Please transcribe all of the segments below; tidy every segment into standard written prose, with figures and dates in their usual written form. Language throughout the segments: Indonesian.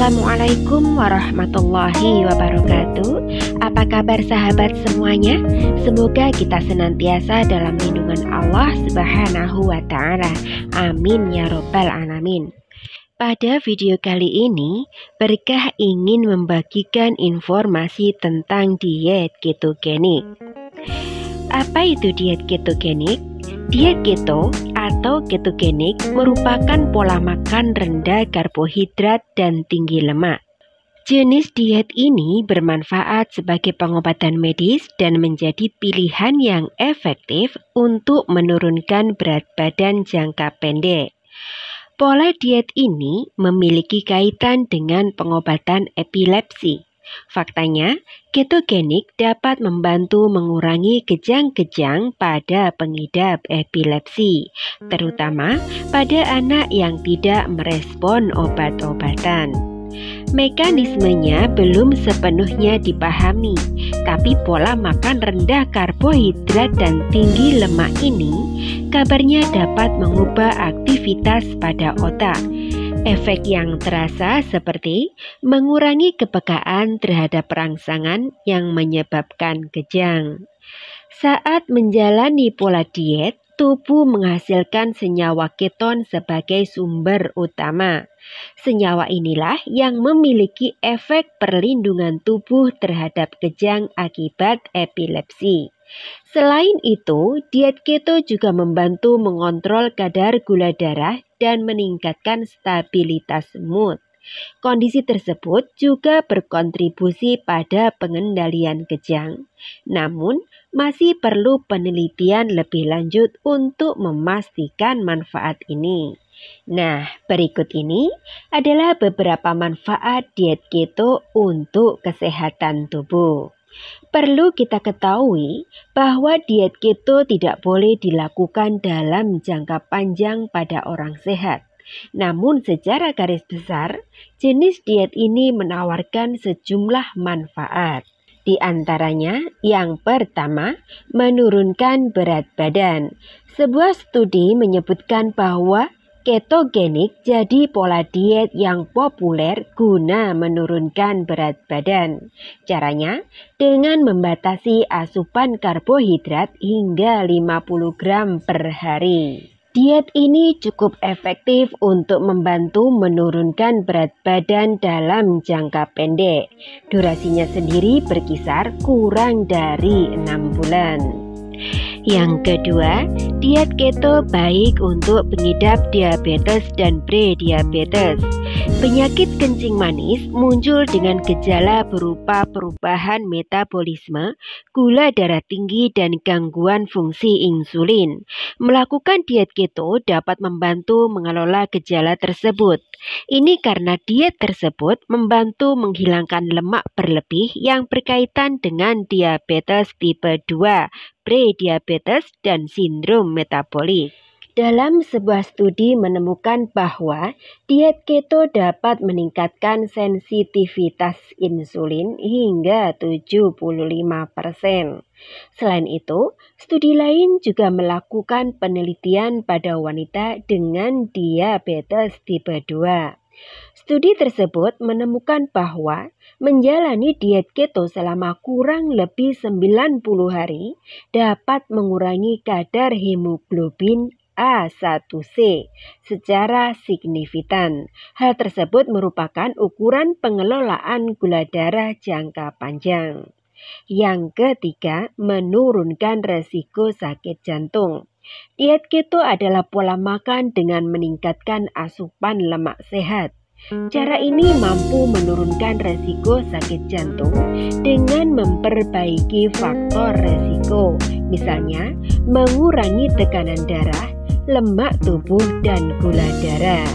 Assalamualaikum warahmatullahi wabarakatuh. Apa kabar sahabat semuanya? Semoga kita senantiasa dalam lindungan Allah Subhanahu wa Ta'ala. Amin ya Robbal Alamin. Pada video kali ini, Berkah ingin membagikan informasi tentang diet ketogenik. Apa itu diet ketogenik? Diet keto atau ketogenik merupakan pola makan rendah karbohidrat dan tinggi lemak. Jenis diet ini bermanfaat sebagai pengobatan medis dan menjadi pilihan yang efektif untuk menurunkan berat badan jangka pendek. Pola diet ini memiliki kaitan dengan pengobatan epilepsi. Faktanya, ketogenik dapat membantu mengurangi kejang-kejang pada pengidap epilepsi, terutama pada anak yang tidak merespon obat-obatan. Mekanismenya belum sepenuhnya dipahami, tapi pola makan rendah karbohidrat dan tinggi lemak ini kabarnya dapat mengubah aktivitas pada otak. Efek yang terasa seperti mengurangi kepekaan terhadap rangsangan yang menyebabkan kejang. Saat menjalani pola diet, tubuh menghasilkan senyawa keton sebagai sumber utama. Senyawa inilah yang memiliki efek perlindungan tubuh terhadap kejang akibat epilepsi. Selain itu, diet keto juga membantu mengontrol kadar gula darah dan meningkatkan stabilitas mood. Kondisi tersebut juga berkontribusi pada pengendalian kejang. Namun, masih perlu penelitian lebih lanjut untuk memastikan manfaat ini. Nah, berikut ini adalah beberapa manfaat diet keto untuk kesehatan tubuh. Perlu kita ketahui bahwa diet keto tidak boleh dilakukan dalam jangka panjang pada orang sehat. Namun secara garis besar, jenis diet ini menawarkan sejumlah manfaat. Di antaranya, yang pertama, menurunkan berat badan. Sebuah studi menyebutkan bahwa ketogenik jadi pola diet yang populer guna menurunkan berat badan. Caranya dengan membatasi asupan karbohidrat hingga 50 gram per hari. Diet ini cukup efektif untuk membantu menurunkan berat badan dalam jangka pendek. Durasinya sendiri berkisar kurang dari 6 bulan. Yang kedua, diet keto baik untuk pengidap diabetes dan prediabetes. Penyakit kencing manis muncul dengan gejala berupa perubahan metabolisme, gula darah tinggi, dan gangguan fungsi insulin. Melakukan diet keto dapat membantu mengelola gejala tersebut. Ini karena diet tersebut membantu menghilangkan lemak berlebih yang berkaitan dengan diabetes tipe 2, prediabetes, dan sindrom metabolik. Dalam sebuah studi menemukan bahwa diet keto dapat meningkatkan sensitivitas insulin hingga 75%. Selain itu, studi lain juga melakukan penelitian pada wanita dengan diabetes tipe 2. Studi tersebut menemukan bahwa menjalani diet keto selama kurang lebih 90 hari dapat mengurangi kadar hemoglobin A1C secara signifikan. Hal tersebut merupakan ukuran pengelolaan gula darah jangka panjang. Yang ketiga, menurunkan resiko sakit jantung. Diet keto adalah pola makan dengan meningkatkan asupan lemak sehat. Cara ini mampu menurunkan resiko sakit jantung dengan memperbaiki faktor resiko, misalnya mengurangi tekanan darah, lemak tubuh, dan gula darah.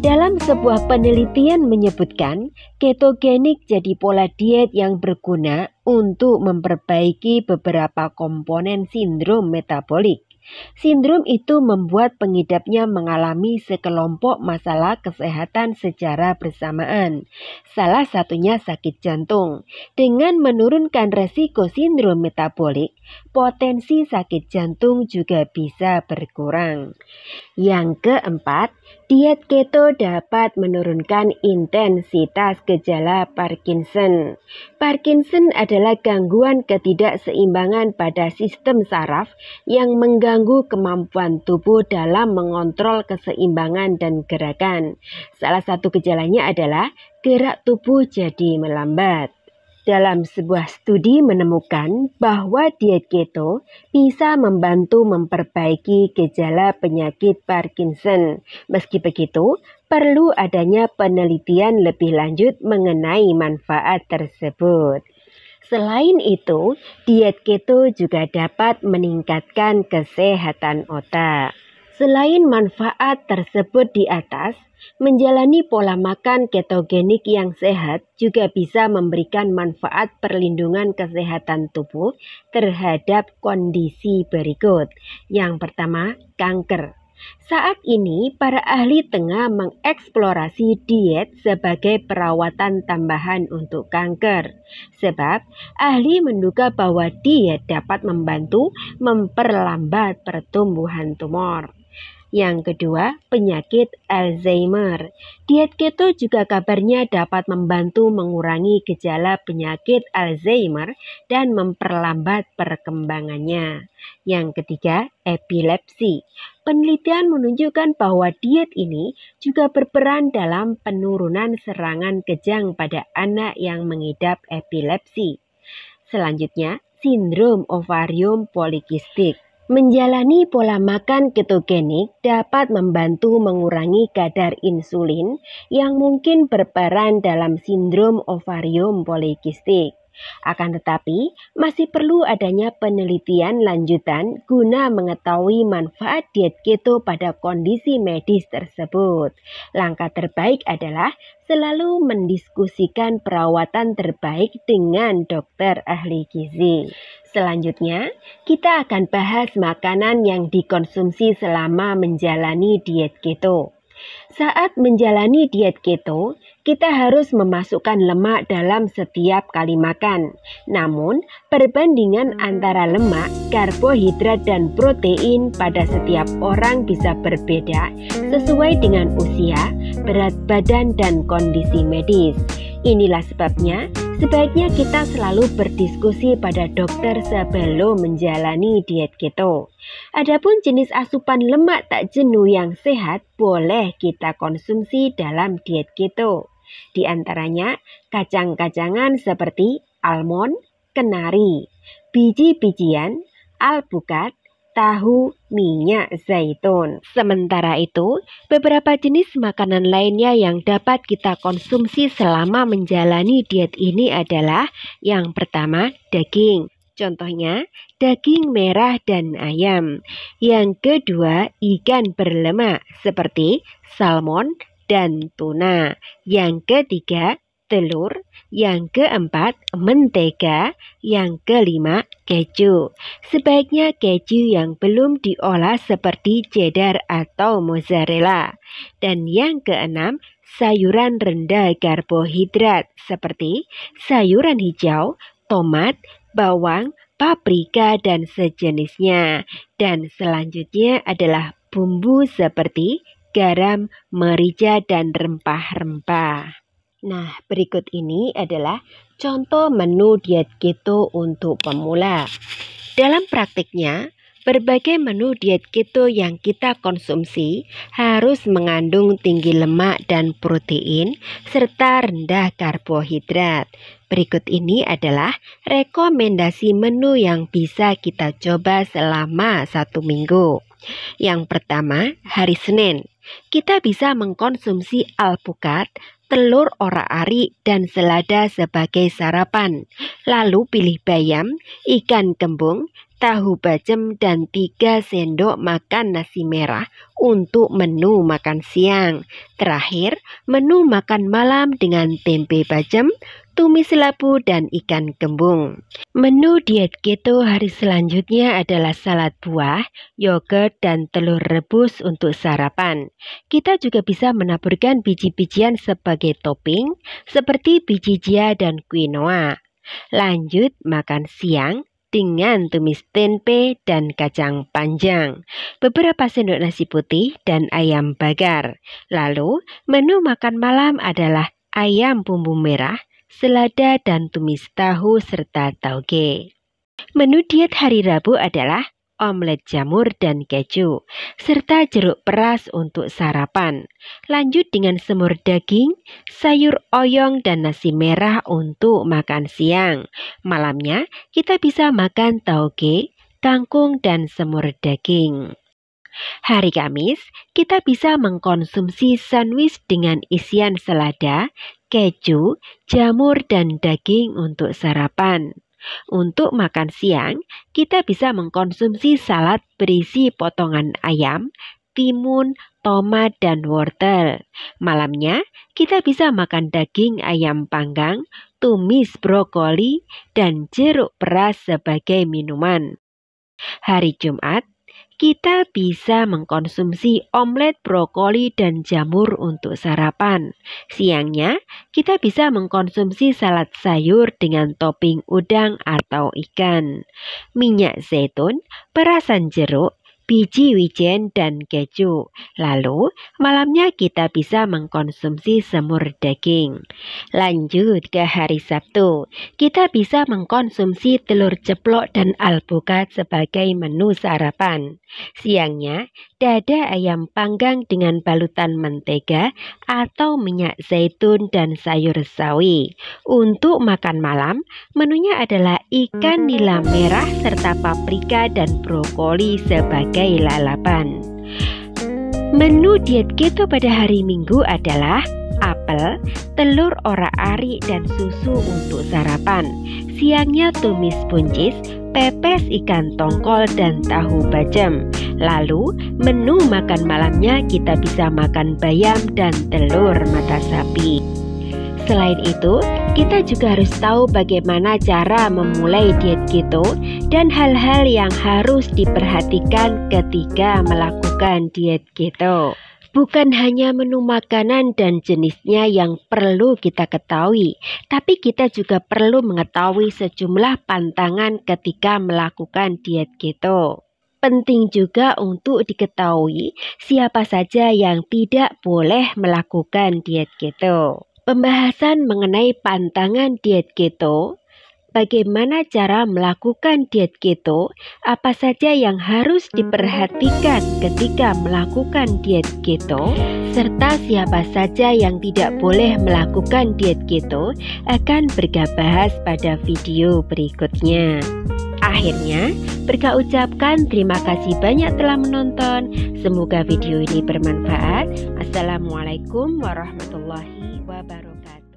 Dalam sebuah penelitian menyebutkan, ketogenik jadi pola diet yang berguna untuk memperbaiki beberapa komponen sindrom metabolik. Sindrom itu membuat pengidapnya mengalami sekelompok masalah kesehatan secara bersamaan, salah satunya sakit jantung. Dengan menurunkan resiko sindrom metabolik, potensi sakit jantung juga bisa berkurang. Yang keempat, Diet keto dapat menurunkan intensitas gejala Parkinson. Parkinson adalah gangguan ketidakseimbangan pada sistem saraf yang mengganggu kemampuan tubuh dalam mengontrol keseimbangan dan gerakan. Salah satu gejalanya adalah gerak tubuh jadi melambat. Dalam sebuah studi menemukan bahwa diet keto bisa membantu memperbaiki gejala penyakit Parkinson. Meski begitu, perlu adanya penelitian lebih lanjut mengenai manfaat tersebut. Selain itu, diet keto juga dapat meningkatkan kesehatan otak. Selain manfaat tersebut di atas, menjalani pola makan ketogenik yang sehat juga bisa memberikan manfaat perlindungan kesehatan tubuh terhadap kondisi berikut. Yang pertama, kanker. Saat ini, para ahli tengah mengeksplorasi diet sebagai perawatan tambahan untuk kanker. Sebab, ahli menduga bahwa diet dapat membantu memperlambat pertumbuhan tumor. Yang kedua, penyakit Alzheimer. Diet keto juga kabarnya dapat membantu mengurangi gejala penyakit Alzheimer dan memperlambat perkembangannya. Yang ketiga, epilepsi. Penelitian menunjukkan bahwa diet ini juga berperan dalam penurunan serangan kejang pada anak yang mengidap epilepsi. Selanjutnya, sindrom ovarium polikistik. Menjalani pola makan ketogenik dapat membantu mengurangi kadar insulin yang mungkin berperan dalam sindrom ovarium polikistik. Akan tetapi, masih perlu adanya penelitian lanjutan guna mengetahui manfaat diet keto pada kondisi medis tersebut. Langkah terbaik adalah selalu mendiskusikan perawatan terbaik dengan dokter ahli gizi. Selanjutnya, kita akan bahas makanan yang dikonsumsi selama menjalani diet keto. Saat menjalani diet keto, kita harus memasukkan lemak dalam setiap kali makan. Namun, perbandingan antara lemak, karbohidrat, dan protein pada setiap orang bisa berbeda sesuai dengan usia, berat badan, dan kondisi medis. Inilah sebabnya, sebaiknya kita selalu berdiskusi pada dokter sebelum menjalani diet keto. Adapun jenis asupan lemak tak jenuh yang sehat boleh kita konsumsi dalam diet keto. Di antaranya kacang-kacangan seperti almond, kenari, biji-bijian, alpukat, tahu, minyak zaitun. Sementara itu, beberapa jenis makanan lainnya yang dapat kita konsumsi selama menjalani diet ini adalah yang pertama, daging. Contohnya, daging merah dan ayam. Yang kedua, ikan berlemak seperti salmon dan tuna. Yang ketiga, telur. Yang keempat, mentega. Yang kelima, keju. Sebaiknya keju yang belum diolah seperti cheddar atau mozzarella. Dan yang keenam, sayuran rendah karbohidrat seperti sayuran hijau, tomat, bawang, paprika, dan sejenisnya. Dan selanjutnya adalah bumbu seperti garam, merica, dan rempah-rempah. Nah, berikut ini adalah contoh menu diet keto untuk pemula. Dalam praktiknya, berbagai menu diet keto yang kita konsumsi harus mengandung tinggi lemak dan protein serta rendah karbohidrat. Berikut ini adalah rekomendasi menu yang bisa kita coba selama 1 minggu. Yang pertama, hari Senin, kita bisa mengkonsumsi alpukat, telur orak-arik, dan selada sebagai sarapan. Lalu pilih bayam, ikan kembung, tahu bacem, dan 3 sendok makan nasi merah untuk menu makan siang. Terakhir, menu makan malam dengan tempe bacem, tumis labu, dan ikan kembung. Menu diet keto hari selanjutnya adalah salad buah, yogurt, dan telur rebus untuk sarapan. Kita juga bisa menaburkan biji-bijian sebagai topping seperti biji chia dan quinoa. Lanjut makan siang, dengan tumis tempe dan kacang panjang, beberapa sendok nasi putih dan ayam bakar. Lalu, menu makan malam adalah ayam bumbu merah, selada dan tumis tahu serta tauge. Menu diet hari Rabu adalah omelet jamur dan keju, serta jeruk peras untuk sarapan. Lanjut dengan semur daging, sayur oyong dan nasi merah untuk makan siang. Malamnya kita bisa makan tauge, kangkung dan semur daging. Hari Kamis, kita bisa mengkonsumsi sandwich dengan isian selada, keju, jamur dan daging untuk sarapan. Untuk makan siang, kita bisa mengkonsumsi salad berisi potongan ayam, timun, tomat, dan wortel. Malamnya, kita bisa makan daging ayam panggang, tumis brokoli, dan jeruk peras sebagai minuman. Hari Jumat, kita bisa mengkonsumsi omelet brokoli dan jamur untuk sarapan. Siangnya, kita bisa mengkonsumsi salad sayur dengan topping udang atau ikan, minyak zaitun, perasan jeruk, biji wijen dan keju. Lalu, malamnya kita bisa mengkonsumsi semur daging. Lanjut ke hari Sabtu, kita bisa mengkonsumsi telur ceplok dan alpukat sebagai menu sarapan. Siangnya, dada ayam panggang dengan balutan mentega atau minyak zaitun dan sayur sawi. Untuk makan malam, menunya adalah ikan nila merah serta paprika dan brokoli sebagai lalapan. Menu diet keto pada hari Minggu adalah apel, telur orak-arik dan susu untuk sarapan. Siangnya tumis buncis, pepes ikan tongkol dan tahu bacem. Lalu menu makan malamnya kita bisa makan bayam dan telur mata sapi. Selain itu, kita juga harus tahu bagaimana cara memulai diet keto dan hal-hal yang harus diperhatikan ketika melakukan diet keto. Bukan hanya menu makanan dan jenisnya yang perlu kita ketahui, tapi kita juga perlu mengetahui sejumlah pantangan ketika melakukan diet keto. Penting juga untuk diketahui siapa saja yang tidak boleh melakukan diet keto. Pembahasan mengenai pantangan diet keto, bagaimana cara melakukan diet keto, apa saja yang harus diperhatikan ketika melakukan diet keto, serta siapa saja yang tidak boleh melakukan diet keto akan Berkah bahas pada video berikutnya. Akhirnya, Berkah ucapkan terima kasih banyak telah menonton. Semoga video ini bermanfaat. Assalamualaikum warahmatullahi wabarakatuh.